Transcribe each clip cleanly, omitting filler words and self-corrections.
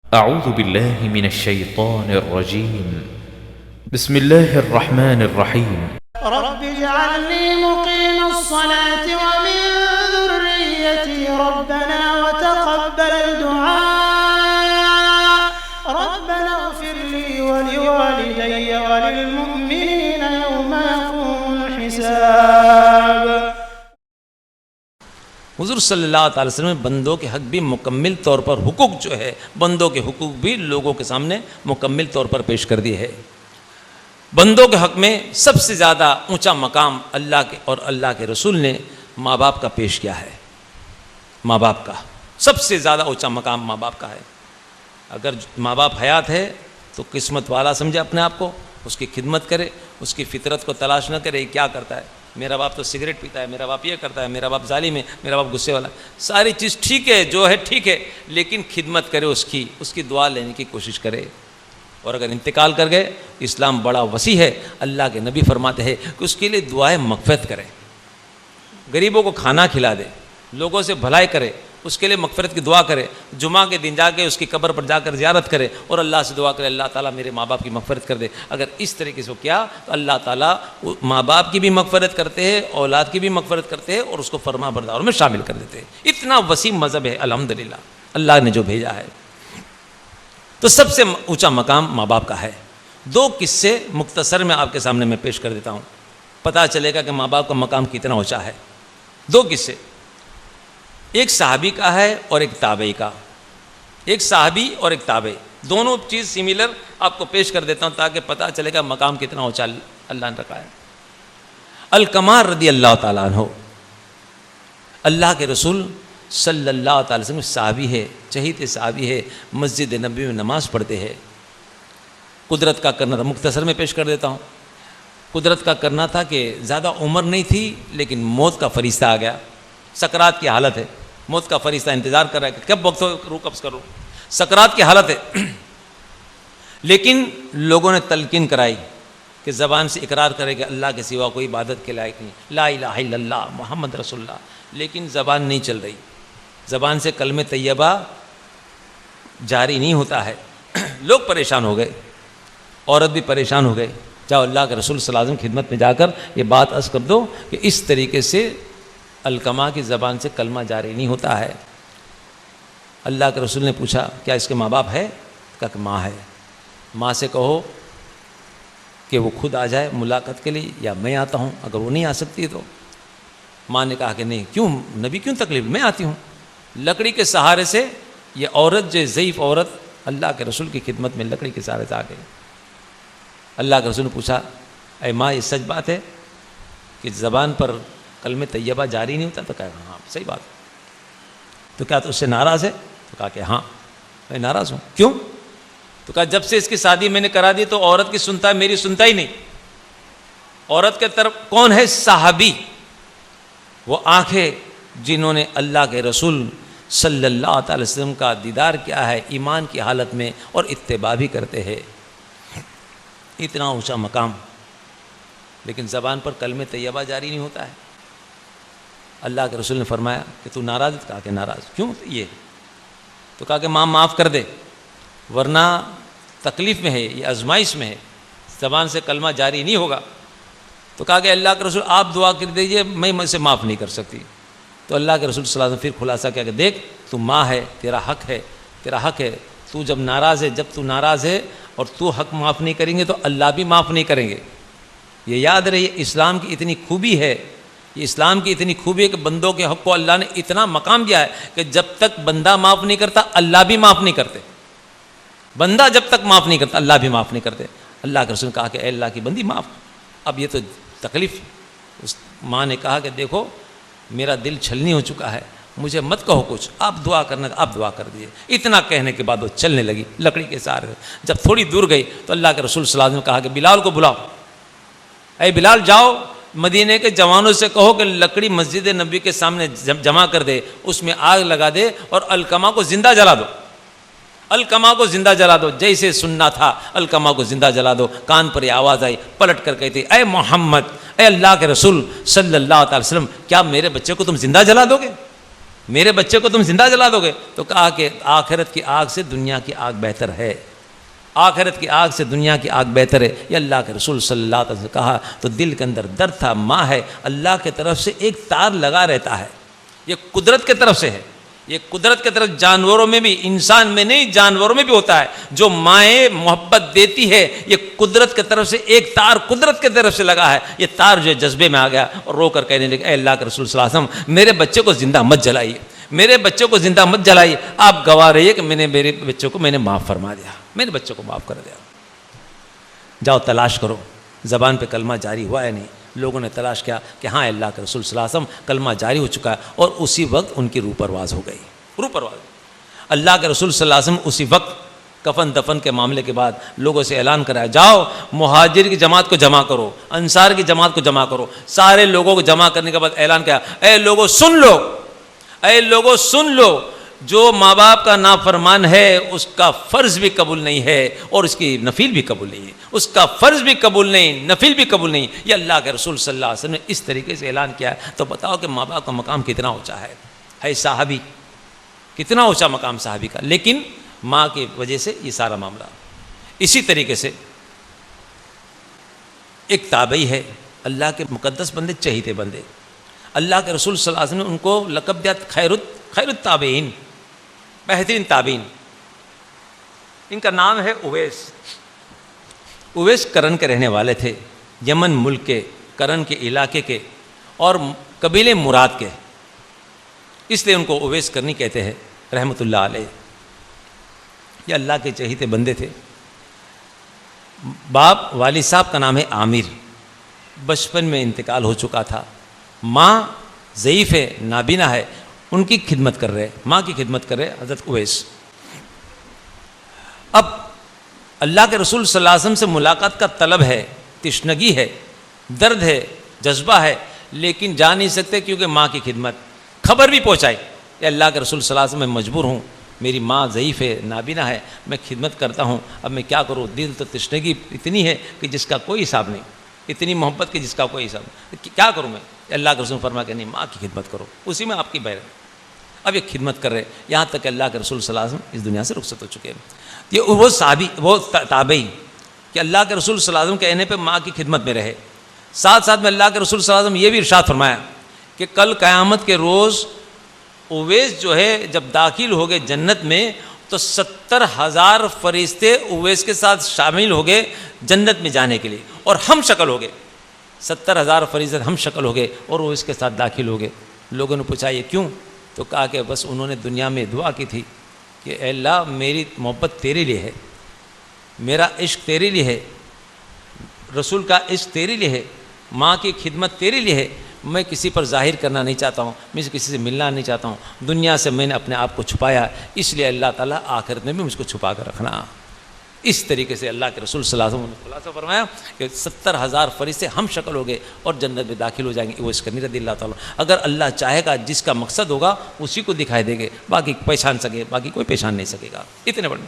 أعوذ بالله من الشيطان الرجيم. بسم الله الرحمن الرحيم. رب اجعلني مقيم الصلاة ومن ذريتي ربنا وتقبل الدعاء ربنا اغفر لي ولوالدي وللمؤمنين يوم يقوم الحساب. حضور صلی اللہ تعالی وسلم نے بندوں کے حق بھی مکمل طور پر حقوق جو ہے بندوں کے حقوق بھی لوگوں کے سامنے مکمل طور پر پیش کر دی ہے. بندوں کے حق میں سب سے زیادہ اونچا مقام اللہ کے اور اللہ کے رسول نے ماں باپ کا پیش کیا ہے. ماں باپ کا سب سے زیادہ اونچا مقام ماں باپ کا ہے. اگر ماں باپ حیات ہے تو قسمت والا سمجھے اپنے آپ کو, اس کی خدمت کرے, اس کی فطرت کو تلاش نہ کرے کیا کرتا ہے, میرا باپ تو سگریٹ پیتا ہے, میرا باپ یہ کرتا ہے, میرا باپ ظالم ہے, میرا باپ غصے والا. ساری چیز ٹھیک ہے, جو ہے ٹھیک ہے, لیکن خدمت کرے, اس کی دعا لینے کی کوشش کرے. اور اگر انتقال کر گئے, اسلام بڑا وسیع ہے. اللہ کے نبی فرماتے ہیں کہ اس کے لیے دعائیں مغفرت کرے, غریبوں کو کھانا کھلا دے, لوگوں سے بھلائی کرے, اس کے لیے مغفرت کی دعا کرے, جمعہ کے دن جا کے اس کی قبر پر جا کر زیارت کرے اور اللہ سے دعا کرے اللہ تعالیٰ میرے ماں باپ کی مغفرت کر دے. اگر اس طریقے سے وہ کیا تو اللہ تعالیٰ ماں باپ کی بھی مغفرت کرتے ہیں, اولاد کی بھی مغفرت کرتے ہیں اور اس کو فرما برداروں میں شامل کر دیتے ہیں. اتنا وسیع مذہب ہے الحمدللہ اللہ نے جو بھیجا ہے. تو سب سے اونچا مقام ماں باپ کا ہے. دو قصے مختصر میں آپ کے سامنے میں پیش کر دیتا ہوں, پتہ چلے گا کہ ماں باپ کا مقام کتنا اونچا ہے. دو قصے, ایک صحابی کا ہے اور ایک تابعی کا. ایک صحابی اور ایک تابعی, دونوں چیز سملر آپ کو پیش کر دیتا ہوں تاکہ پتہ چلے گا مقام کتنا اونچا اللہ نے رکھا ہے. القمار رضی اللہ تعالیٰ عنہ, اللہ کے رسول صلی اللہ تعالی وسلم صحابی ہے, چہیتے صحابی ہے, مسجد نبی میں نماز پڑھتے ہیں. قدرت کا کرنا تھا, مختصر میں پیش کر دیتا ہوں. قدرت کا کرنا تھا کہ زیادہ عمر نہیں تھی لیکن موت کا فرشتہ آ گیا, سکرات کی حالت ہے, موت کا فرشتہ انتظار کر رہا ہے کہ کب وقت ہو روح قبض کرو, سکرات کی حالت ہے. لیکن لوگوں نے تلقین کرائی کہ زبان سے اقرار کرے کہ اللہ کے سوا کوئی عبادت کے لائق نہیں, لا الہ الا اللہ محمد رسول اللہ, لیکن زبان نہیں چل رہی, زبان سے کلمہ طیبہ جاری نہیں ہوتا ہے. لوگ پریشان ہو گئے, عورت بھی پریشان ہو گئے. جاؤ اللہ کے رسول صلی اللہ علیہ وسلم خدمت میں جا کر یہ بات عرض کر دو کہ اس طریقے سے القما کی زبان سے کلمہ جاری نہیں ہوتا ہے. اللہ کے رسول نے پوچھا کیا اس کے ماں باپ ہے؟ کہا کہ ماں ہے. ماں سے کہو کہ وہ خود آ جائے ملاقات کے لیے یا میں آتا ہوں, اگر وہ نہیں آ سکتی تو. ماں نے کہا کہ نہیں, کیوں نبی کیوں تکلیف, میں آتی ہوں. لکڑی کے سہارے سے یہ عورت جو ضعیف عورت اللہ کے رسول کی خدمت میں لکڑی کے سہارے سے آ گئی. اللہ کے رسول نے پوچھا اے ماں یہ سچ بات ہے کہ زبان پر کلمہ طیبہ جاری نہیں ہوتا؟ تو کہا ہاں صحیح بات. تو کیا تو اس سے ناراض ہے؟ تو کہا کہ ہاں میں ناراض ہوں. کیوں؟ تو کہا جب سے اس کی شادی میں نے کرا دی تو عورت کی سنتا ہے, میری سنتا ہی نہیں. عورت کے طرف کون ہے؟ صحابی, وہ آنکھیں جنہوں نے اللہ کے رسول صلی اللہ تعالی وسلم کا دیدار کیا ہے ایمان کی حالت میں اور اتباع بھی کرتے ہیں. اتنا اونچا مقام, لیکن زبان پر کلمہ طیبہ جاری نہیں ہوتا ہے. اللہ کے رسول نے فرمایا کہ تو ناراض ہے؟ کہا کہ ناراض. کیوں؟ یہ تو کہا کہ ماں معاف کر دے ورنہ تکلیف میں ہے, یہ آزمائش میں ہے, زبان سے کلمہ جاری نہیں ہوگا. تو کہا کہ اللہ کے رسول آپ دعا کر دیجئے, میں اسے معاف نہیں کر سکتی. تو اللہ کے رسول صلی اللہ علیہ وسلم پھر خلاصہ کیا کہ دیکھ تو ماں ہے, تیرا حق ہے, تیرا حق ہے. تو جب ناراض ہے, جب تو ناراض ہے اور تو حق معاف نہیں کریں گے تو اللہ بھی معاف نہیں کریں گے. یہ یاد رہے, اسلام کی اتنی خوبی ہے, یہ اسلام کی اتنی خوبی ہے کہ بندوں کے حق کو اللہ نے اتنا مقام دیا ہے کہ جب تک بندہ معاف نہیں کرتا اللہ بھی معاف نہیں کرتے. بندہ جب تک معاف نہیں کرتا اللہ بھی معاف نہیں کرتے. اللہ کے رسول نے کہا کہ اے اللہ کی بندی معاف. اب یہ تو تکلیف. اس ماں نے کہا کہ دیکھو میرا دل چھلنی ہو چکا ہے, مجھے مت کہو کچھ, آپ دعا کرنا, آپ دعا کر دیے. اتنا کہنے کے بعد وہ چلنے لگی لکڑی کے سہارے. جب تھوڑی دور گئی تو اللہ کے رسول صلی اللہ علیہ وسلم نے کہا کہ بلال کو بلاؤ, اے بلال جاؤ مدینے کے جوانوں سے کہو کہ لکڑی مسجد نبی کے سامنے جمع کر دے, اس میں آگ لگا دے اور القما کو زندہ جلا دو. القما کو زندہ جلا دو, جیسے سننا تھا القما کو زندہ جلا دو. کان پر یہ آواز آئی, پلٹ کر کہتی اے محمد, اے اللہ کے رسول صلی اللہ تعالی وسلم, کیا میرے بچے کو تم زندہ جلا دو گے؟ میرے بچے کو تم زندہ جلا دو گے؟ تو کہا کہ آخرت کی آگ سے دنیا کی آگ بہتر ہے، آخرت کی آگ سے دنیا کی آگ بہتر ہے، یہ اللہ کے رسول صلی اللہ علیہ وسلم نے کہا تو دل کے اندر درد تھا۔ ماں ہے، اللہ کی طرف سے ایک تار لگا رہتا ہے، یہ قدرت کی طرف سے ہے، یہ قدرت کی طرف، جانوروں میں بھی، انسان میں نہیں جانوروں میں بھی ہوتا ہے، جو مائیں محبت دیتی ہے، یہ قدرت کی طرف سے ایک تار قدرت کی طرف سے لگا ہے، یہ تار جو ہے جذبے میں آ گیا اور رو کر کہنے لگے اے اللہ کے رسول صلی اللہ علیہ وسلم میرے بچے کو زندہ مت جلائیے، میرے بچوں کو زندہ مت جلائیے، آپ گواہ رہیے کہ میرے بچوں کو میں نے معاف فرما دیا، میرے بچوں کو معاف کر دیا۔ جاؤ تلاش کرو، زبان پہ کلمہ جاری ہوا ہے نہیں، لوگوں نے تلاش کیا کہ ہاں اللہ کے رسول صلی اللہ علیہ وسلم کلمہ جاری ہو چکا ہے، اور اسی وقت ان کی روح پرواز ہو گئی، روح پرواز۔ اللہ کے رسول صلی اللہ علیہ وسلم اسی وقت کفن دفن کے معاملے کے بعد لوگوں سے اعلان کرایا، جاؤ مہاجر کی جماعت کو جمع کرو، انصار کی جماعت کو جمع کرو، سارے لوگوں کو جمع کرنے کے بعد اعلان کیا، اے لوگوں سن لو، اے لوگوں سن لو، جو ماں باپ کا نافرمان ہے اس کا فرض بھی قبول نہیں ہے اور اس کی نفل بھی قبول نہیں ہے، اس کا فرض بھی قبول نہیں، نفل بھی قبول نہیں، یہ اللہ کے رسول صلی اللہ علیہ وسلم نے اس طریقے سے اعلان کیا ہے۔ تو بتاؤ کہ ماں باپ کا مقام کتنا اونچا ہے صحابی، کتنا اونچا مقام صحابی کا، لیکن ماں کی وجہ سے یہ سارا معاملہ۔ اسی طریقے سے ایک تابعی ہے، اللہ کے مقدس بندے، چہیتے بندے، اللہ کے رسول صلی اللہ علیہ وسلم نے ان کو لقب دیا خیر التابعین، بہترین تابعین۔ ان کا نام ہے اویس کرن کے رہنے والے تھے، یمن ملک کے کرن کے علاقے کے اور قبیلے مراد کے، اس لیے ان کو اویس کرنی کہتے ہیں رحمۃ اللہ علیہ۔ یہ اللہ کے چہیتے بندے تھے۔ باپ والد صاحب کا نام ہے عامر، بچپن میں انتقال ہو چکا تھا، ماں ضعیف ہے، نابینا ہے، ان کی خدمت کر رہے، ماں کی خدمت کر رہے حضرت اویس۔ اب اللہ کے رسول صلی اللہ علیہ وسلم سے ملاقات کا طلب ہے، تشنگی ہے، درد ہے، جذبہ ہے، لیکن جا نہیں سکتے کیونکہ ماں کی خدمت۔ خبر بھی پہنچائی کہ اللہ کے رسول صلی اللہ علیہ وسلم میں مجبور ہوں، میری ماں ضعیف ہے، نابینا ہے، میں خدمت کرتا ہوں، اب میں کیا کروں، دل تو تشنگی اتنی ہے کہ جس کا کوئی حساب نہیں، اتنی محبت کی جس کا کوئی حساب نہیں، کیا کروں میں؟ اللہ کے رسول فرمایا کہ نہیں، ماں کی خدمت کرو، اسی میں آپ کی بہر ہے۔ اب یہ خدمت کر رہے یہاں تک کہ اللہ کے رسول صلی اللہ علیہ وسلم اس دنیا سے رخصت ہو چکے ہیں۔ یہ وہ صحابی، وہ تابعی کہ اللہ کے رسول صلی اللہ علیہ وسلم کے کہنے پہ ماں کی خدمت میں رہے، ساتھ ساتھ میں اللہ کے رسول صلی اللہ علیہ وسلم یہ بھی ارشاد فرمایا کہ کل قیامت کے روز اویس جو ہے جب داخل ہو گئے جنت میں تو 70,000 فرشتے اویس کے ساتھ شامل ہو گئے جنت میں جانے کے لیے، اور ہم شکل ہو گئے، 70,000 فرشتے ہم شکل ہو گئے اور اویس کے ساتھ داخل ہو گئے۔ لوگوں نے پوچھا یہ کیوں؟ تو کہا کہ بس انہوں نے دنیا میں دعا کی تھی کہ اے اللہ میری محبت تیرے لیے ہے، میرا عشق تیرے لیے ہے، رسول کا عشق تیرے لیے ہے، ماں کی خدمت تیرے لیے ہے، میں کسی پر ظاہر کرنا نہیں چاہتا ہوں، میں کسی سے ملنا نہیں چاہتا ہوں، دنیا سے میں نے اپنے آپ کو چھپایا، اس لیے اللہ تعالیٰ آخرت میں بھی مجھ کو چھپا کر رکھنا۔ اس طریقے سے اللہ کے رسول صلی اللہ علیہ وسلم نے خلاصہ فرمایا کہ 70,000 فرشتے ہم شکل ہو گئے اور جنت میں داخل ہو جائیں گے، وہ اس کرنی رضی اللہ تعالیٰ۔ اگر اللہ چاہے گا جس کا مقصد ہوگا اسی کو دکھائی دے گے، باقی پہچان سکے، باقی کوئی پہچان نہیں سکے گا۔ اتنے بڑے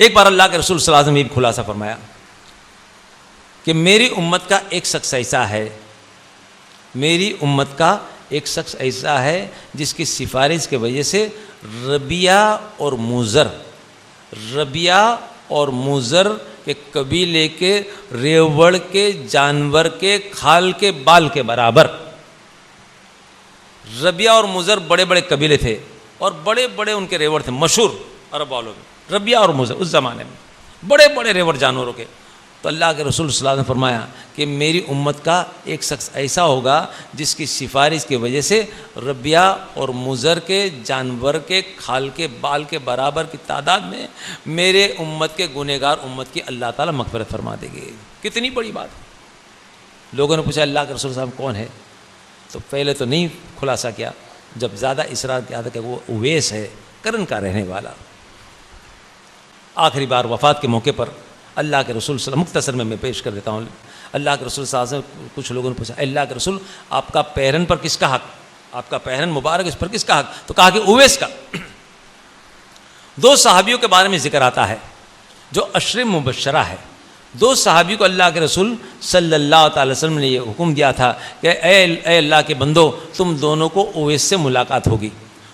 ایک بار اللہ کے رسول صلی اللہ علیہ وسلم نے خلاصہ فرمایا کہ میری امت کا ایک شخص ایسا ہے، میری امت کا ایک شخص ایسا ہے جس کی سفارش کی وجہ سے ربیہ اور موزر کے قبیلے کے ریوڑ کے جانور کے کھال کے بال کے برابر، ربیہ اور موزر بڑے بڑے قبیلے تھے اور بڑے بڑے ان کے ریوڑ تھے، مشہور عرب والوں میں ربیہ اور موزر اس زمانے میں بڑے بڑے ریوڑ جانوروں کے۔ تو اللہ کے رسول صلی اللہ علیہ وسلم نے فرمایا کہ میری امت کا ایک شخص ایسا ہوگا جس کی سفارش کی وجہ سے ربیہ اور مضر کے جانور کے کھال کے بال کے برابر کی تعداد میں میرے امت کے گنہگار امت کی اللہ تعالیٰ مغفرت فرما دے گی۔ کتنی بڑی بات۔ لوگوں نے پوچھا اللہ کے رسول صاحب کون ہے؟ تو پہلے تو نہیں خلاصہ کیا، جب زیادہ اصرار کیا تھا کہ وہ اویس ہے، کرن کا رہنے والا۔ آخری بار وفات کے موقع پر اللہ کے رسول صلی اللہ علیہ وسلم، مختصر میں پیش کر دیتا ہوں، اللہ کے رسول صلی اللہ علیہ وسلم، کچھ لوگوں نے پوچھا اللہ کے رسول آپ کا پیرن پر کس کا حق، آپ کا پیرن مبارک اس پر کس کا حق؟ تو کہا کہ اویس کا۔ دو صحابیوں کے بارے میں ذکر آتا ہے جو عشر مبشرہ ہے، دو صحابی کو اللہ کے رسول صلی اللہ تعالی وسلم نے یہ حکم دیا تھا کہ اے اللہ کے بندو، تم دونوں کو اویس سے ملاقات ہوگی،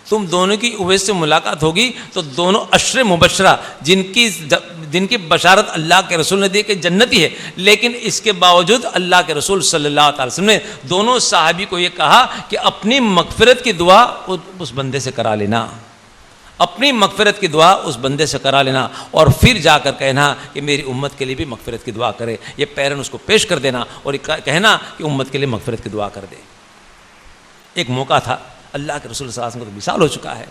تم دونوں کی اویس سے ملاقات ہوگی تو دونوں عشر مبشرہ جن کی بشارت اللہ کے رسول نے دی کہ جنتی ہے، لیکن اس کے باوجود اللہ کے رسول صلی اللہ تعالی وسلم نے دونوں صحابی کو یہ کہا کہ اپنی مغفرت کی دعا اس بندے سے کرا لینا، اپنی مغفرت کی دعا اس بندے سے کرا لینا، اور پھر جا کر کہنا کہ میری امت کے لیے بھی مغفرت کی دعا کرے۔ یہ پیرن اس کو پیش کر دینا اور کہنا کہ امت کے لیے مغفرت کی دعا کر دے۔ ایک موقع تھا، اللہ کے رسول صلی اللہ علیہ وسلم کو تو مثال ہو چکا ہے،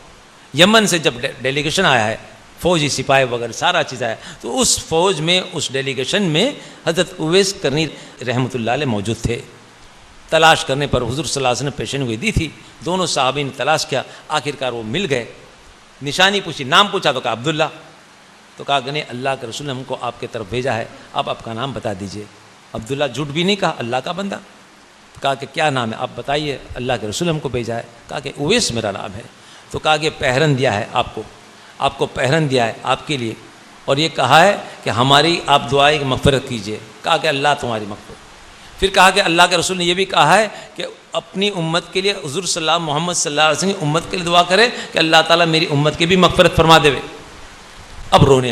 یمن سے جب ڈیلیگیشن آیا ہے، فوجی سپاہی وغیرہ سارا چیز آیا، تو اس فوج میں اس ڈیلیگیشن میں حضرت اویس کرنی رحمۃ اللہ علیہ موجود تھے۔ تلاش کرنے پر حضور صلی اللہ علیہ وسلم نے پیشن گوئی دی تھی، دونوں صحابی نے تلاش کیا، آخرکار وہ مل گئے۔ نشانی پوچھی، نام پوچھا تو کہا عبداللہ، تو کہا کہ نہیں، اللہ کے رسول نے ہم کو آپ کے طرف بھیجا ہے، آپ کا نام بتا دیجئے۔ عبداللہ جھوٹ بھی نہیں کہا، اللہ کا بندہ۔ کہا کہ کیا نام ہے آپ بتائیے، اللہ کے رسول نے ہم کو بھیجا ہے۔ کہا کہ اویس میرا نام ہے۔ تو کہا کہ پہرن دیا ہے آپ کو پہرن دیا ہے آپ کے لیے، اور یہ کہا ہے کہ ہماری آپ دعائیں کی مغفرت کیجئے۔ کہا کہ اللہ تمہاری مغفرت۔ پھر کہا کہ اللہ کے رسول نے یہ بھی کہا ہے کہ اپنی امت کے لیے حضور صلی اللہ محمد صلی اللہ علیہ وسلم کی امت کے لیے دعا کرے کہ اللہ تعالیٰ میری امت کی بھی مغفرت فرما دے۔ اب رونے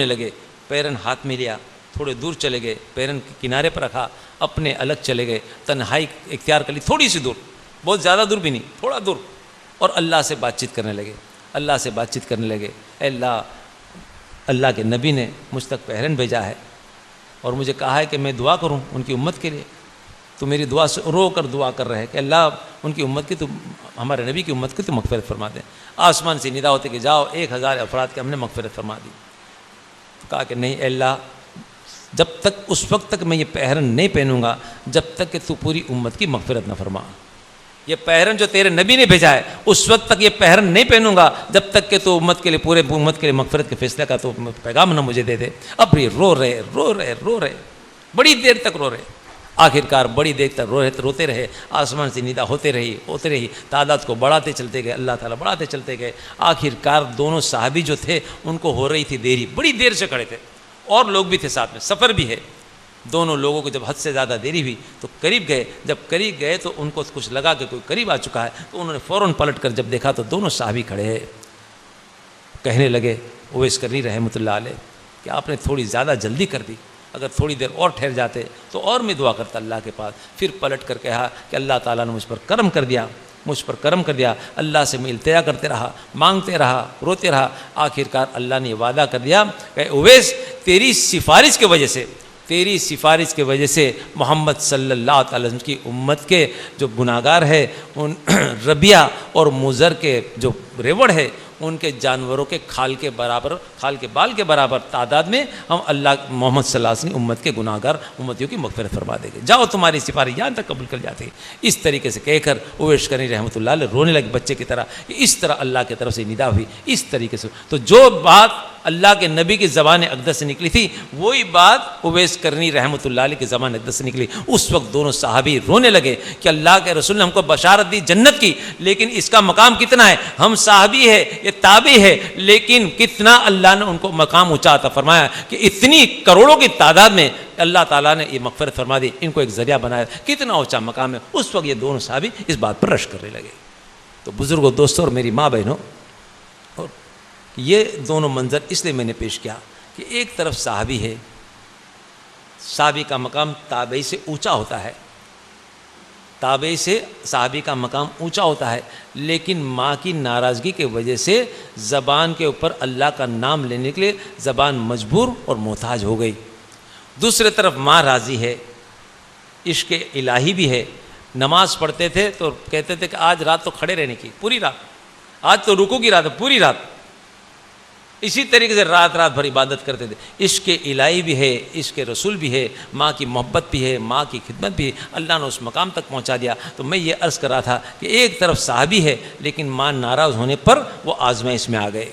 لگے، پیرن ہاتھ میں لیا، تھوڑے دور چلے گئے، پیرن کے کنارے پر رکھا، اپنے الگ چلے گئے، تنہائی اختیار کر لی، تھوڑی سی دور، بہت زیادہ دور بھی نہیں، تھوڑا دور، اور اللہ سے بات چیت کرنے لگے۔ اے اللہ کے نبی نے مجھ تک پہرن بھیجا ہے اور مجھے کہا ہے کہ میں دعا کروں ان کی امت کے لیے، تو میری دعا سے رو کر دعا کر رہے کہ اللہ ان کی امت کی، تو ہمارے نبی کی امت کی تو مغفرت فرما دیں۔ آسمان سے ندا ہوتے کہ جاؤ 1000 افراد کے ہم نے مغفرت فرما دی۔ تو کہا کہ نہیں اے اللہ، جب تک اس وقت تک میں یہ پہرن نہیں پہنوں گا جب تک کہ تو پوری امت کی مغفرت نہ فرما۔ یہ پہرن جو تیرے نبی نے بھیجا ہے اس وقت تک یہ پہرن نہیں پہنوں گا جب تک کہ تو امت کے لیے، پورے امت کے لیے مغفرت کے فیصلے کا تو پیغام نہ مجھے دے دے۔ اب یہ رو رہے، بڑی دیر تک رو رہے، آخرکار بڑی دیر تک روتے رہے، آسمان سے ندا ہوتے رہی، تعداد کو بڑھاتے چلتے گئے، اللہ تعالیٰ بڑھاتے چلتے گئے۔ آخرکار دونوں صحابی جو تھے ان کو ہو رہی تھی دیری، بڑی دیر سے کھڑے تھے، اور لوگ بھی تھے ساتھ میں، سفر بھی ہے۔ دونوں لوگوں کو جب حد سے زیادہ دیری ہوئی تو قریب گئے، جب قریب گئے تو ان کو کچھ لگا کہ کوئی قریب آ چکا ہے، تو انہوں نے فوراً پلٹ کر جب دیکھا تو دونوں صحابی کھڑے ہیں۔ کہنے لگے اویس کرنی رحمۃ اللہ علیہ کہ آپ نے تھوڑی زیادہ جلدی کر دی، اگر تھوڑی دیر اور ٹھہر جاتے تو اور میں دعا کرتا اللہ کے پاس۔ پھر پلٹ کر کہا کہ اللہ تعالیٰ نے مجھ پر کرم کر دیا، اللہ سے میں التجا کرتے رہا، مانگتے رہا، روتے رہا، آخرکار اللہ نے وعدہ کر دیا کہ اویس تیری سفارش کی وجہ سے محمد صلی اللہ تعالی وسلم کی امت کے جو گناہگار ہے، ان ربیہ اور مضر کے جو ریوڑ ہے، ان کے جانوروں کے کھال کے بال کے برابر تعداد میں ہم اللہ محمد صلی اللہ علیہ وسلم امت کے گناہگار امتیوں کی مغفرت فرما دیں گے، جاؤ تمہاری سفارش یہاں تک قبول کر جاتے ہیں۔ اس طریقے سے کہہ کر اویس کرنی رحمۃ اللہ علیہ رونے لگے بچے کی طرح، اس طرح اللہ کی طرف سے ندا ہوئی، اس طریقے سے۔ تو جو بات اللہ کے نبی کی زبان اقدس سے نکلی تھی وہی بات اویس کرنی رحمۃ اللہ علیہ کی زبان اقدس سے نکلی۔ اس وقت دونوں صحابی رونے لگے کہ اللہ کے رسول نے ہم کو بشارت دی جنت کی، لیکن اس کا مقام کتنا ہے، ہم صحابی ہے، یہ تابعی ہے، لیکن کتنا اللہ نے ان کو مقام اونچا عطا فرمایا کہ اتنی کروڑوں کی تعداد میں اللہ تعالیٰ نے یہ مغفرت فرما دی، ان کو ایک ذریعہ بنایا، کتنا اونچا مقام ہے۔ اس وقت یہ دونوں صحابی اس بات پر رش کرنے لگے۔ تو بزرگوں، دوستوں اور میری ماں بہنوں، یہ دونوں منظر اس لیے میں نے پیش کیا کہ ایک طرف صحابی ہے، صحابی کا مقام تابعی سے اونچا ہوتا ہے، تابعی سے صحابی کا مقام اونچا ہوتا ہے، لیکن ماں کی ناراضگی کی وجہ سے زبان کے اوپر اللہ کا نام لینے کے لیے زبان مجبور اور محتاج ہو گئی۔ دوسری طرف ماں راضی ہے، عشق الہی بھی ہے۔ نماز پڑھتے تھے تو کہتے تھے کہ آج رات تو کھڑے رہنے کی، پوری رات، آج تو رکوع کی رات ہے، پوری رات۔ اسی طریقے سے رات بھر عبادت کرتے تھے۔ عشق الہی بھی ہے، عشق رسول بھی ہے، ماں کی محبت بھی ہے، ماں کی خدمت بھی ہے، اللہ نے اس مقام تک پہنچا دیا۔ تو میں یہ عرض کر رہا تھا کہ ایک طرف صحابی ہے لیکن ماں ناراض ہونے پر وہ آزمائش میں آ گئے،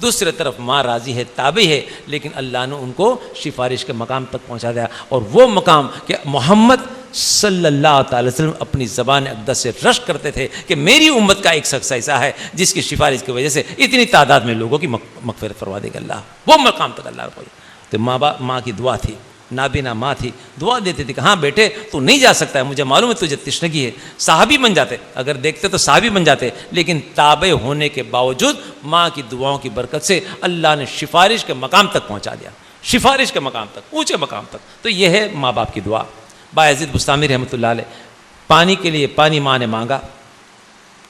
دوسری طرف ماں راضی ہے، تابع ہے، لیکن اللہ نے ان کو سفارش کے مقام تک پہنچا دیا، اور وہ مقام کہ محمد صلی اللہ تعالی وسلم اپنی زبان اقدس سے رشک کرتے تھے کہ میری امت کا ایک شخص ایسا ہے جس کی سفارش کی وجہ سے اتنی تعداد میں لوگوں کی مغفرت فرما دے گا اللہ، وہ مقام تک اللہ پہنچا۔ تو تو ماں کی دعا تھی، نابینا ماں تھی، دعا دیتی تھی کہ ہاں بیٹے تو نہیں جا سکتا ہے، مجھے معلوم ہے تجھے تشنگی ہے. صحابی بن جاتے، اگر دیکھتے تو صحابی بن جاتے، لیکن تابع ہونے کے باوجود ماں کی دعاؤں کی برکت سے اللہ نے سفارش کے مقام تک پہنچا دیا، سفارش کے مقام تک، اونچے مقام تک. تو یہ ہے ماں باپ کی دعا. بایزید بستامی رحمۃ اللہ علیہ، پانی کے لیے پانی ماں نے مانگا،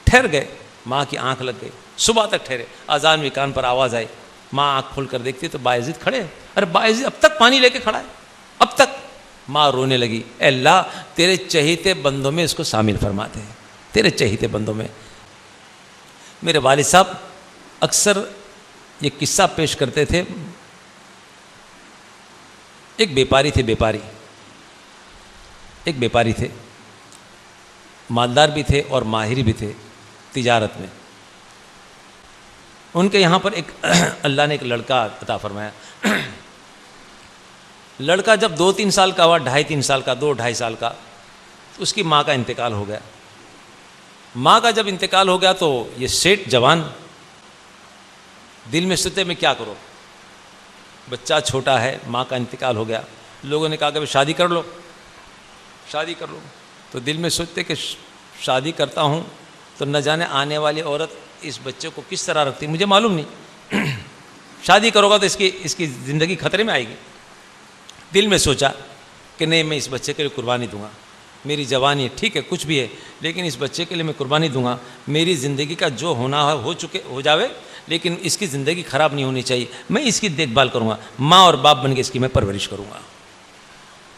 ٹھہر گئے، ماں کی آنکھ لگ گئی، صبح تک ٹھہرے، اذان بھی کان پر آواز آئی، ماں آنکھ کھول کر دیکھتی تو بایزید کھڑے ہیں. ارے بایزید اب تک پانی لے کے کھڑا ہے، اب تک. ماں رونے لگی، اے اللہ تیرے چہیتے بندوں میں اس کو شامل فرماتے ہیں، تیرے چہیتے بندوں میں. میرے والد صاحب اکثر یہ قصہ پیش کرتے تھے. ایک بیپاری تھے، ایک بیپاری تھے، مالدار بھی تھے اور ماہر بھی تھے تجارت میں. ان کے یہاں پر ایک اللہ نے ایک لڑکا عطا فرمایا. لڑکا جب 2-3 سال کا ہوا، 2.5-3 سال کا، 2-2.5 سال کا، تو اس کی ماں کا انتقال ہو گیا. ماں کا جب انتقال ہو گیا تو یہ سیٹ جوان دل میں سوچتے میں کیا کرو، بچہ چھوٹا ہے، ماں کا انتقال ہو گیا. لوگوں نے کہا کہ شادی کر لو، شادی کر لو. تو دل میں سوچتے کہ شادی کرتا ہوں تو نہ جانے آنے والی عورت اس بچے کو کس طرح رکھتی، مجھے معلوم نہیں. شادی کرو گا تو اس کی زندگی خطرے میں آئے گی. دل میں سوچا کہ نہیں، میں اس بچے کے لیے قربانی دوں گا، میری جوانی ہے، ٹھیک ہے کچھ بھی ہے، لیکن اس بچے کے لیے میں قربانی دوں گا. میری زندگی کا جو ہونا ہے ہو جاوے، لیکن اس کی زندگی خراب نہیں ہونی چاہیے. میں اس کی دیکھ بھال کروں گا، ماں اور باپ بن کے اس کی میں پرورش کروں گا.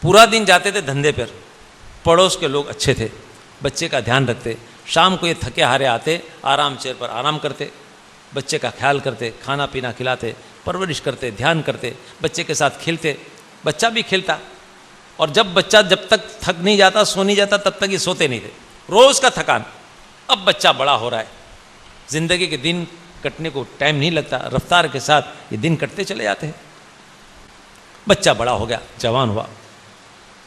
پورا دن جاتے تھے دھندے پر، پڑوس کے لوگ اچھے تھے، بچے کا دھیان رکھتے. شام کو یہ تھکے ہارے آتے، آرام چیئر پر آرام کرتے، بچے کا خیال کرتے، کھانا پینا کھلاتے، پرورش کرتے، دھیان کرتے، بچے کے ساتھ کھیلتے، بچہ بھی کھیلتا. اور جب تک تھک نہیں جاتا، سو نہیں جاتا، تب تک یہ سوتے نہیں تھے، روز کا تھکان. اب بچہ بڑا ہو رہا ہے، زندگی کے دن کٹنے کو ٹائم نہیں لگتا، رفتار کے ساتھ یہ دن کٹتے چلے جاتے ہیں. بچہ بڑا ہو گیا، جوان ہوا،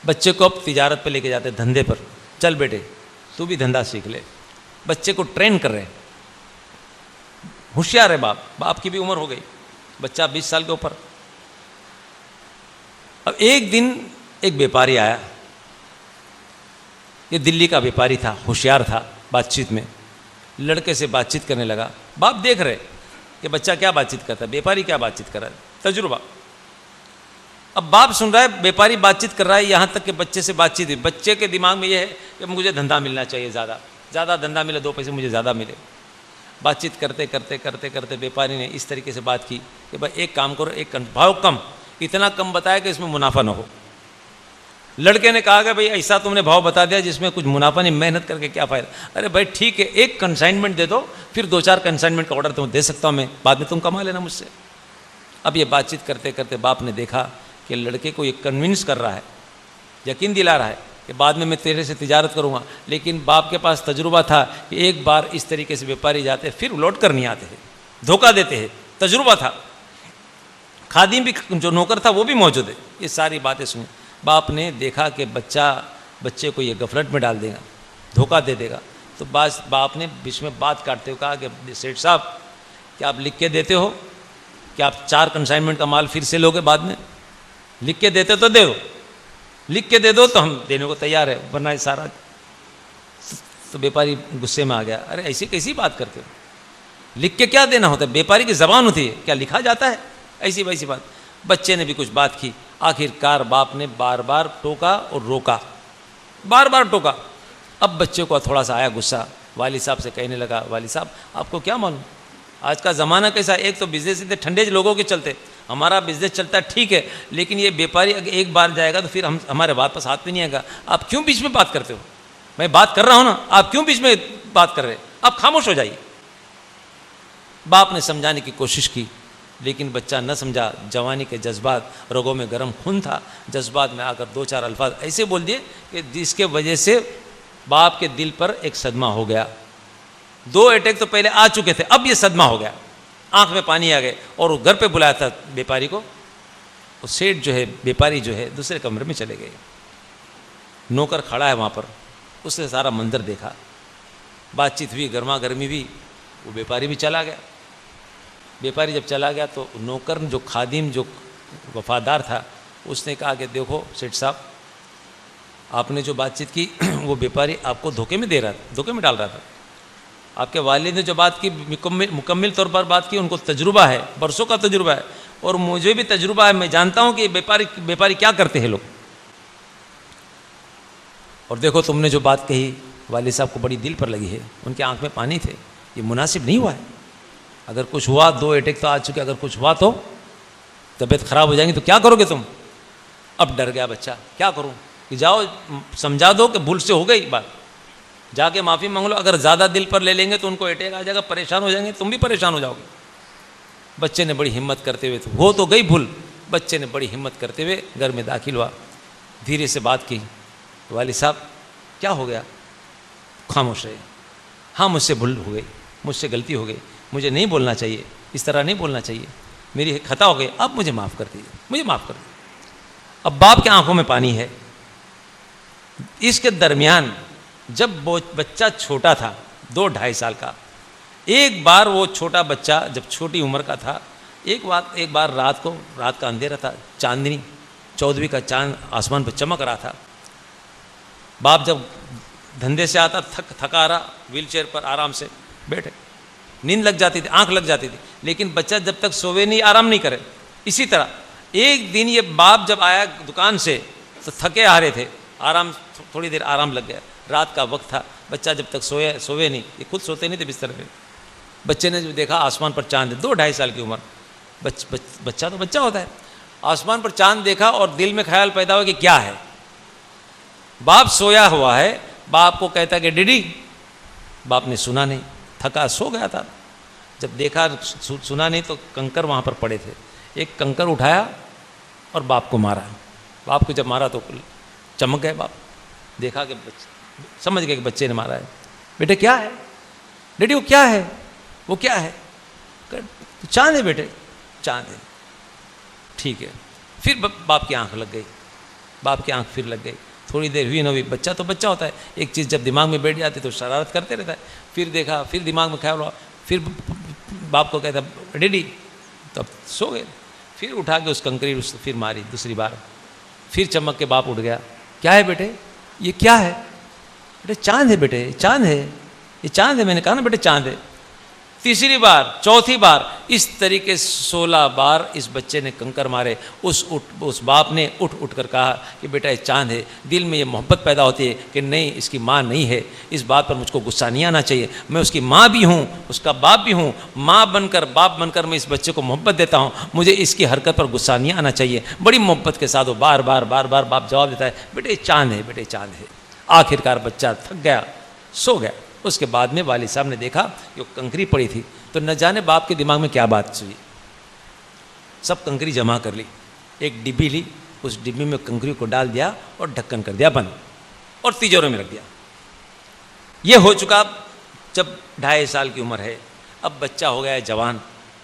بچے کو اب تجارت پہ لے کے جاتے، دھندے پر. چل بیٹے تو بھی دھندا سیکھ لے. بچے کو ٹرین کر رہے ہیں، ہوشیار ہے باپ کی بھی عمر ہو گئی، بچہ 20 سال کے اوپر. اب ایک دن ایک بیپاری آیا، یہ دلی کا بیپاری تھا، ہوشیار تھا بات چیت میں. لڑکے سے بات چیت کرنے لگا. باپ دیکھ رہے کہ بچہ کیا بات چیت کرتا ہے، بیپاری کیا بات چیت کر رہا ہے، تجربہ. اب باپ سن رہا ہے بیپاری بات چیت کر رہا ہے، یہاں تک کہ بچے سے بات چیت ہوئی. بچے کے دماغ میں یہ ہے کہ مجھے دھندا ملنا چاہیے، زیادہ دھندا ملے، 2 پیسے مجھے زیادہ ملے. بات چیت کرتے بیپاری نے اس طریقے سے بات کی کہ بھائی ایک کام کرو، ایک بھاؤ کم، اتنا کم بتایا کہ اس میں منافع نہ ہو. لڑکے نے کہا کہ بھائی ایسا تم نے بھاؤ بتا دیا جس میں کچھ منافع نہیں، محنت کر کے کیا فائدہ. ارے بھائی ٹھیک ہے، ایک کنسائنمنٹ دے دو، پھر 2-4 کنسائنمنٹ کا آرڈر تم دے سکتا ہوں میں، بعد میں تم کما لینا مجھ سے. اب یہ بات چیت کرتے باپ نے دیکھا کہ لڑکے کو یہ کنونس کر رہا ہے، یقین دلا رہا ہے کہ بعد میں تیرے سے تجارت کروں گا. لیکن باپ کے پاس تجربہ تھا کہ ایک بار اس طریقے سے بیپاری جاتے پھر لوٹ کر نہیں آتے ہیں، دھوکہ دیتے ہیں، تجربہ تھا. خادم بھی جو نوکر تھا وہ بھی موجود ہے. یہ ساری باتیں سنیں. باپ نے دیکھا کہ بچے کو یہ غفلت میں ڈال دے گا، دھوکہ دے دے گا. تو باپ نے بیچ میں بات کاٹتے ہوئے کہا کہ سیٹھ صاحب کیا آپ لکھ کے دیتے ہو کہ آپ 4 کنسائنمنٹ کا مال پھر سے لوگے بعد میں؟ لکھ کے دیتے تو دے دو، لکھ کے دے دو تو ہم دینے کو تیار ہے، ورنہ یہ سارا. تو بیپاری غصے میں آ گیا. ارے ایسی کیسی بات کرتے ہو، لکھ کے کیا دینا ہوتا ہے؟ بیپاری کی زبان ہوتی ہے، کیا لکھا جاتا ہے؟ ایسی ویسی بات. بچے نے بھی کچھ بات کی. آخر کار باپ نے بار بار ٹوکا اور روکا، بار بار ٹوکا. اب بچے کو تھوڑا سا آیا غصہ، والد صاحب سے کہنے لگا والد صاحب آپ کو کیا معلوم آج کا زمانہ کیسا. ایک تو بزنس اتنے ٹھنڈے لوگوں کے چلتے، ہمارا بزنس چلتا ہے ٹھیک ہے، لیکن یہ بیپاری اگر ایک بار جائے گا تو پھر ہمارے واپس ہاتھ میں نہیں آئے گا. آپ کیوں بیچ میں بات کرتے ہو؟ میں بات کر رہا ہوں نا، آپ کیوں بیچ میں بات کر رہے؟ آپ خاموش ہو جائیے. باپ نے سمجھانے کی کوشش کی لیکن بچہ نہ سمجھا. جوانی کے جذبات، رگوں میں گرم خون تھا، جذبات میں آ کر 2-4 الفاظ ایسے بول دیے کہ جس کے وجہ سے باپ کے دل پر ایک صدمہ ہو گیا. 2 اٹیک تو پہلے آ چکے تھے، اب یہ صدمہ ہو گیا، آنکھ میں پانی آ گئے. اور وہ گھر پہ بلایا تھا بیپاری کو. وہ سیٹھ جو ہے، بیپاری جو ہے، دوسرے کمرے میں چلے گئے. نوکر کھڑا ہے وہاں پر، اس نے سارا منظر دیکھا، بات چیت ہوئی، گرما گرمی بھی. وہ بیپاری بھی چلا گیا. بیپاری جب چلا گیا تو نوکر جو خادم جو وفادار تھا. اس نے کہا کہ دیکھو سیٹھ صاحب, آپ نے جو بات چیت کی وہ بیپاری آپ کو دھوکے میں ڈال رہا تھا. آپ کے والد نے جو بات کی مکمل طور پر بات کی, ان کو تجربہ ہے, برسوں کا تجربہ ہے, اور مجھے بھی تجربہ ہے. میں جانتا ہوں کہ بیپاری کیا کرتے ہیں لوگ. اور دیکھو تم نے جو بات کہی والد صاحب کو بڑی دل پر لگی ہے. ان کے آنکھ میں پانی تھے. یہ مناسب نہیں ہوا ہے. اگر کچھ ہوا, 2 اٹیک تو آ چکے, اگر کچھ ہوا تو طبیعت خراب ہو جائیں گی, تو کیا کرو گے تم؟ اب ڈر گیا بچہ, کیا کروں؟ کہ جاؤ سمجھا دو کہ بھول سے ہو گئی بات, جا کے معافی مانگ لو. اگر زیادہ دل پر لے لیں گے تو ان کو اٹیک آ جائے گا, پریشان ہو جائیں گے, تم بھی پریشان ہو جاؤ گے. بچے نے بڑی ہمت کرتے ہوئے, ہو تو گئی بھول, بچے نے بڑی ہمت کرتے ہوئے گھر میں داخل ہوا, دھیرے سے بات کی. والد صاحب کیا ہو گیا؟ خاموش رہے. ہاں مجھ سے بھول ہو گئی, مجھ سے غلطی ہو گئی, مجھے نہیں بولنا چاہیے, اس طرح نہیں بولنا چاہیے, میری خطا ہو گئی, اب مجھے معاف کر دیجیے, مجھے معاف کر دیجیے. اب باپ کے آنکھوں میں پانی ہے. اس کے درمیان جب بچہ چھوٹا تھا, 2-2.5 سال کا, ایک بار وہ چھوٹا بچہ جب چھوٹی عمر کا تھا, ایک بار رات کا اندھیرا تھا, چاندنی 14ویں کا چاند آسمان پہ چمک رہا تھا. باپ جب دھندے سے آتا, تھکا رہا, ویل چیئر پر آرام سے بیٹھے, نیند لگ جاتی تھی, آنکھ لگ جاتی تھی, لیکن بچہ جب تک سوے نہیں آرام نہیں کرے. اسی طرح ایک دن یہ باپ جب آیا دکان سے تو تھکے آ رہے تھے, تھوڑی دیر آرام لگ گیا, رات کا وقت تھا, بچہ جب تک سوئے نہیں, یہ خود سوتے نہیں تھے بستر میں. بچے نے جو دیکھا آسمان پر چاند ہے, 2-2.5 سال کی عمر, بچہ تو بچہ ہوتا ہے, آسمان پر چاند دیکھا اور دل میں خیال پیدا ہوا کہ کیا ہے. باپ سویا ہوا ہے, باپ کو کہتا کہ ڈیڈی. باپ نے سنا نہیں, تھکا سو گیا تھا. جب دیکھا سنا نہیں تو کنکر وہاں پر پڑے تھے, ایک کنکر اٹھایا اور باپ کو مارا. باپ کو جب مارا تو چمک گئے. باپ دیکھا کہ سمجھ گئے کہ بچے نے مارا ہے. بیٹے کیا ہے؟ ڈیڈی وہ کیا ہے؟ وہ کیا ہے؟ چاند ہے بیٹے, چاند ہے. ٹھیک ہے. پھر باپ کی آنکھ لگ گئی, باپ کی آنکھ پھر لگ گئی. تھوڑی دیر ہوئی نہ ہوئی, بچہ تو بچہ ہوتا ہے, ایک چیز جب دماغ میں بیٹھ جاتی تو شرارت کرتے رہتا ہے. پھر دیکھا, پھر دماغ میں خیال ہوا, پھر باپ کو کہتا ڈیڈی, تب سو گئے. پھر اٹھا کے اس کنکری پھر ماری دوسری بار. پھر چمک کے باپ اٹھ گیا. کیا ہے بیٹے؟ یہ کیا ہے؟ بیٹے چاند ہے, بیٹے چاند ہے, یہ چاند ہے. میں نے کہا نا بیٹے چاند ہے. تیسری بار, چوتھی بار, اس طریقے 16 بار اس بچے نے کنکر مارے. اس باپ نے اٹھ کر کہا کہ بیٹا یہ چاند ہے. دل میں یہ محبت پیدا ہوتی ہے کہ نہیں, اس کی ماں نہیں ہے, اس بات پر مجھ کو غصہ نہیں آنا چاہیے. میں اس کی ماں بھی ہوں, اس کا باپ بھی ہوں. ماں بن کر, باپ بن کر میں اس بچے کو محبت دیتا ہوں, مجھے اس کی حرکت پر غصہ نہیں آنا چاہیے. بڑی محبت کے ساتھ وہ بار بار باپ جواب دیتا ہے, بیٹے یہ چاند ہے, بیٹے چاند ہے. آخرکار بچہ تھک گیا, سو گیا. اس کے بعد میں والد صاحب نے دیکھا کہ وہ کنکری پڑی تھی, تو نہ جانے باپ کے دماغ میں کیا بات سوئی. سب کنکری جمع کر لی, ایک ڈبی لی, اس ڈبی میں کنکری کو ڈال دیا اور ڈھکن کر دیا بند, اور تیجورے میں رکھ دیا. یہ ہو چکا جب 2.5 سال کی عمر ہے. اب بچہ ہو گیا ہے جوان.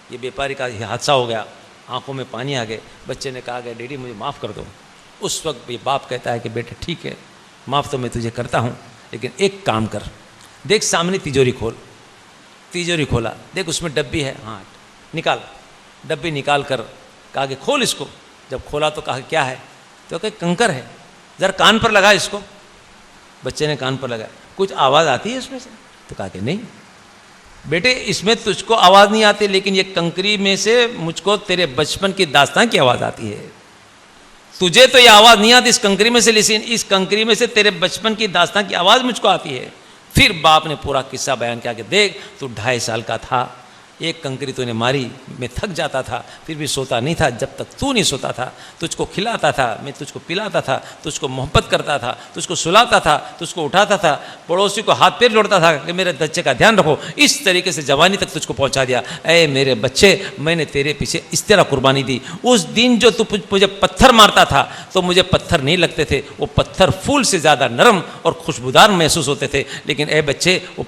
یہ بیپاری کا یہ حادثہ ہو گیا, آنکھوں میں پانی آ گئے. بچے نے کہا کہ ڈیڈی مجھے معاف کر دو. اس وقت یہ باپ کہتا ہے کہ بیٹے ٹھیک ہے, معاف تو میں تجھے کرتا ہوں, لیکن ایک کام کر, دیکھ سامنے تیجوری کھول. تیجوری کھولا, دیکھ اس میں ڈبی ہے, ہاں نکال. ڈبی نکال کر کہا کہ کھول اس کو. جب کھولا تو کہا کیا ہے؟ تو کہ کنکر ہے, ذرا کان پر لگا اس کو. بچے نے کان پر لگایا. کچھ آواز آتی ہے اس میں سے؟ تو کہا کہ نہیں بیٹے, اس میں تجھ کو آواز نہیں آتی, لیکن یہ کنکری میں سے مجھ کو تیرے بچپن کی داستان کی آواز آتی ہے. تجھے تو یہ آواز نہیں آتی اس کنکری میں سے, لیکن اس کنکری میں سے تیرے بچپن کی داستان کی آواز مجھ کو آتی ہے. پھر باپ نے پورا قصہ بیان کیا کہ دیکھ تو 2.5 سال کا تھا, ایک کنکری تو نے ماری, میں تھک جاتا تھا, پھر بھی سوتا نہیں تھا جب تک تو نہیں سوتا تھا. تجھ کو کھلاتا تھا, میں تجھ کو پلاتا تھا, تجھ کو محبت کرتا تھا, تجھ کو سلاتا تھا, تجھ کو اٹھاتا تھا, پڑوسی کو ہاتھ پیر جوڑتا تھا کہ میرے بچے کا دھیان رکھو. اس طریقے سے جوانی تک تجھ کو پہنچا دیا. اے میرے بچے, میں نے تیرے پیچھے اس طرح قربانی دی. اس دن جو تو مجھے پتھر مارتا تھا تو مجھے پتھر نہیں لگتے تھے, وہ پتھر پھول سے زیادہ نرم اور خوشبودار محسوس ہوتے تھے. لیکن اے بچے, وہ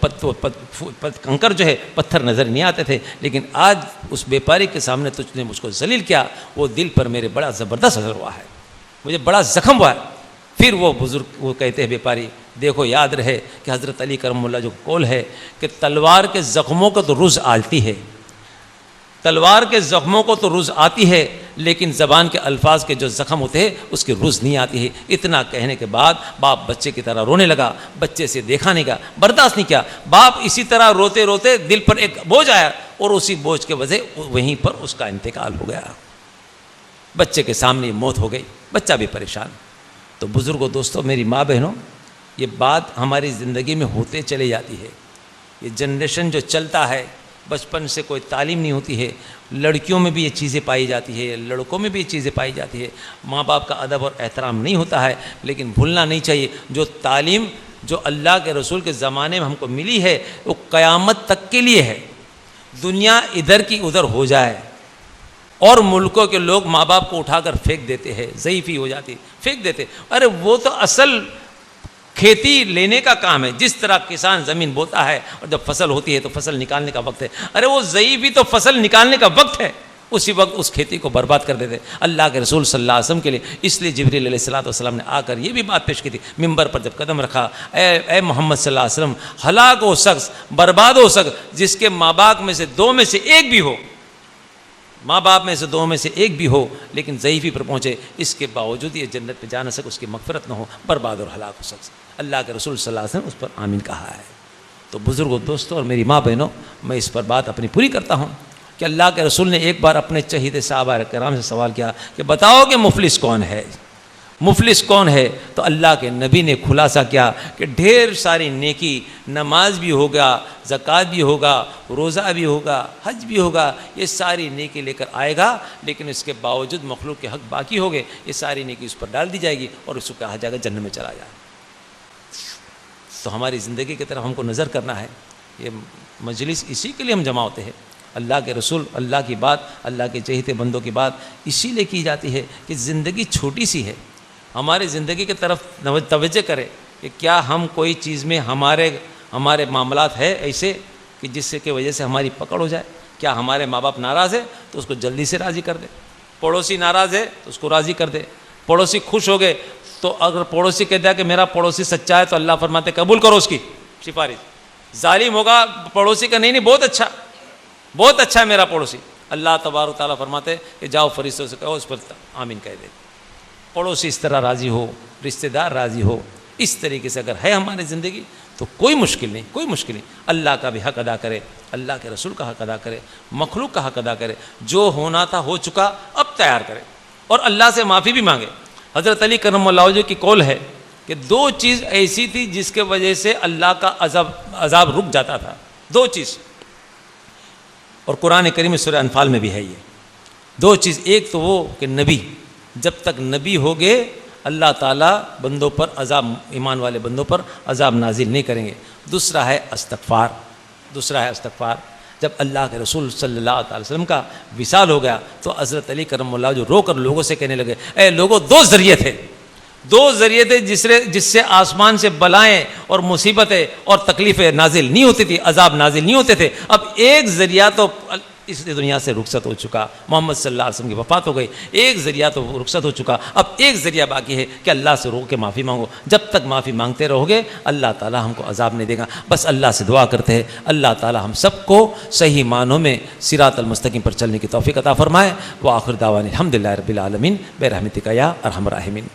کنکر جو ہے پتھر نظر نہیں آتے تھے. لیکن آج اس بیپاری کے سامنے تجھ نے مجھ کو ذلیل کیا, وہ دل پر میرے بڑا زبردست اثر ہوا ہے, مجھے بڑا زخم ہوا ہے. پھر وہ بزرگ وہ کہتے ہیں بیپاری, دیکھو یاد رہے کہ حضرت علی کرم اللہ جو قول ہے کہ تلوار کے زخموں کو تو رز آلتی ہے, تلوار کے زخموں کو تو رز آتی ہے، لیکن زبان کے الفاظ کے جو زخم ہوتے ہیں اس کی رز نہیں آتی ہے۔ اتنا کہنے کے بعد باپ بچے کی طرح رونے لگا، بچے سے دیکھا نہیں گیا، برداشت نہیں کیا۔ باپ اسی طرح روتے روتے دل پر ایک بوجھ آیا اور اسی بوجھ کے وجہ وہیں پر اس کا انتقال ہو گیا۔ بچے کے سامنے موت ہو گئی، بچہ بھی پریشان۔ تو بزرگوں، دوستوں، میری ماں بہنوں، یہ بات ہماری زندگی میں ہوتے چلے جاتی ہے۔ یہ جنریشن جو چلتا ہے، بچپن سے کوئی تعلیم نہیں ہوتی ہے، لڑکیوں میں بھی یہ چیزیں پائی جاتی ہے، لڑکوں میں بھی یہ چیزیں پائی جاتی ہے، ماں باپ کا ادب اور احترام نہیں ہوتا ہے۔ لیکن بھولنا نہیں چاہیے، جو تعلیم جو اللہ کے رسول کے زمانے میں ہم کو ملی ہے وہ قیامت تک کے لیے ہے۔ دنیا ادھر کی ادھر ہو جائے اور ملکوں کے لوگ ماں باپ کو اٹھا کر پھینک دیتے ہیں، ضعیفی ہو جاتی، پھینک دیتے، ارے وہ تو اصل کھیتی لینے کا کام ہے۔ جس طرح کسان زمین بوتا ہے اور جب فصل ہوتی ہے تو فصل نکالنے کا وقت ہے، ارے وہ ضعیف بھی تو فصل نکالنے کا وقت ہے، اسی وقت اس کھیتی کو برباد کر دیتے اللہ کے رسول صلی اللہ علیہ وسلم کے لیے۔ اس لیے جبریل علیہ السلام نے آ کر یہ بھی بات پیش کی تھی ممبر پر جب قدم رکھا، اے محمد صلی اللہ علیہ وسلم، ہلاک ہو شخص، برباد ہو شخص جس کے ماں باپ میں سے دو میں سے ایک بھی ہو، ماں باپ میں سے دو میں سے ایک بھی ہو لیکن ضعیفی پر پہنچے، اس کے باوجود یہ جنت پہ جا نہ سکے، اس کی مغفرت نہ ہو، برباد اور ہلاک ہو شخص۔ اللہ کے رسول صلی اللہ علیہ وسلم اس پر آمین کہا ہے۔ تو بزرگوں، دوستوں اور میری ماں بہنوں، میں اس پر بات اپنی پوری کرتا ہوں کہ اللہ کے رسول نے ایک بار اپنے چہیدے صحابہ کرام سے سوال کیا کہ بتاؤ کہ مفلس کون ہے، مفلس کون ہے؟ تو اللہ کے نبی نے خلاصہ کیا کہ ڈھیر ساری نیکی، نماز بھی ہوگا، زکوٰۃ بھی ہوگا، روزہ بھی ہوگا، حج بھی ہوگا، یہ ساری نیکی لے کر آئے گا، لیکن اس کے باوجود مخلوق کے حق باقی ہو گئے، یہ ساری نیکی اس پر ڈال دی جائے گی اور اس کو کہا جائے گا جنت میں چلا جائے۔ تو ہماری زندگی کی طرف ہم کو نظر کرنا ہے۔ یہ مجلس اسی کے لیے ہم جمع ہوتے ہیں، اللہ کے رسول، اللہ کی بات، اللہ کے چہیتے بندوں کی بات اسی لیے کی جاتی ہے کہ زندگی چھوٹی سی ہے، ہماری زندگی کی طرف توجہ کرے کہ کیا ہم کوئی چیز میں ہمارے معاملات ہے ایسے کہ جس سے کی وجہ سے ہماری پکڑ ہو جائے۔ کیا ہمارے ماں باپ ناراض ہے تو اس کو جلدی سے راضی کر دے، پڑوسی ناراض ہے تو اس کو راضی کر دے، پڑوسی خوش ہو گئے تو اگر پڑوسی کہتا ہے کہ میرا پڑوسی سچا ہے تو اللہ فرماتے قبول کرو اس کی سفارش۔ ظالم ہوگا پڑوسی کا، نہیں بہت اچھا، بہت اچھا ہے میرا پڑوسی، اللہ تبارک و تعالیٰ فرماتے کہ جاؤ فرشتوں سے کہو اس پر آمین کہہ دے۔ پڑوسی اس طرح راضی ہو، رشتہ دار راضی ہو، اس طریقے سے اگر ہے ہماری زندگی تو کوئی مشکل نہیں، کوئی مشکل نہیں۔ اللہ کا بھی حق ادا کرے، اللہ کے رسول کا حق ادا کرے، مخلوق کا حق ادا کرے، جو ہونا تھا ہو چکا اب تیار کرے اور اللہ سے معافی بھی مانگے۔ حضرت علی کرم اللہ وجہ کی قول ہے کہ دو چیز ایسی تھی جس کے وجہ سے اللہ کا عذاب رک جاتا تھا، دو چیز، اور قرآن کریم سورہ انفال میں بھی ہے یہ دو چیز۔ ایک تو وہ کہ نبی، جب تک نبی ہوگے اللہ تعالیٰ بندوں پر عذاب، ایمان والے بندوں پر عذاب نازل نہیں کریں گے۔ دوسرا ہے استغفار، دوسرا ہے استغفار۔ جب اللہ کے رسول صلی اللہ علیہ وسلم کا وصال ہو گیا تو حضرت علی کرم اللہ جو رو کر لوگوں سے کہنے لگے، اے لوگوں، دو ذریعے تھے جس سے آسمان سے بلائیں اور مصیبتیں اور تکلیفیں نازل نہیں ہوتی تھی، عذاب نازل نہیں ہوتے تھے۔ اب ایک ذریعہ تو اس دنیا سے رخصت ہو چکا، محمد صلی اللہ علیہ وسلم کی وفات ہو گئی، ایک ذریعہ تو رخصت ہو چکا، اب ایک ذریعہ باقی ہے کہ اللہ سے رو کے معافی مانگو۔ جب تک معافی مانگتے رہو گے اللہ تعالیٰ ہم کو عذاب نہیں دے گا۔ بس اللہ سے دعا کرتے ہیں اللہ تعالیٰ ہم سب کو صحیح معنوں میں صراط المستقیم پر چلنے کی توفیق عطا فرمائے۔ وآخر دعوانا الحمدللہ رب العالمین برحمتک یا ارحم الراحمین۔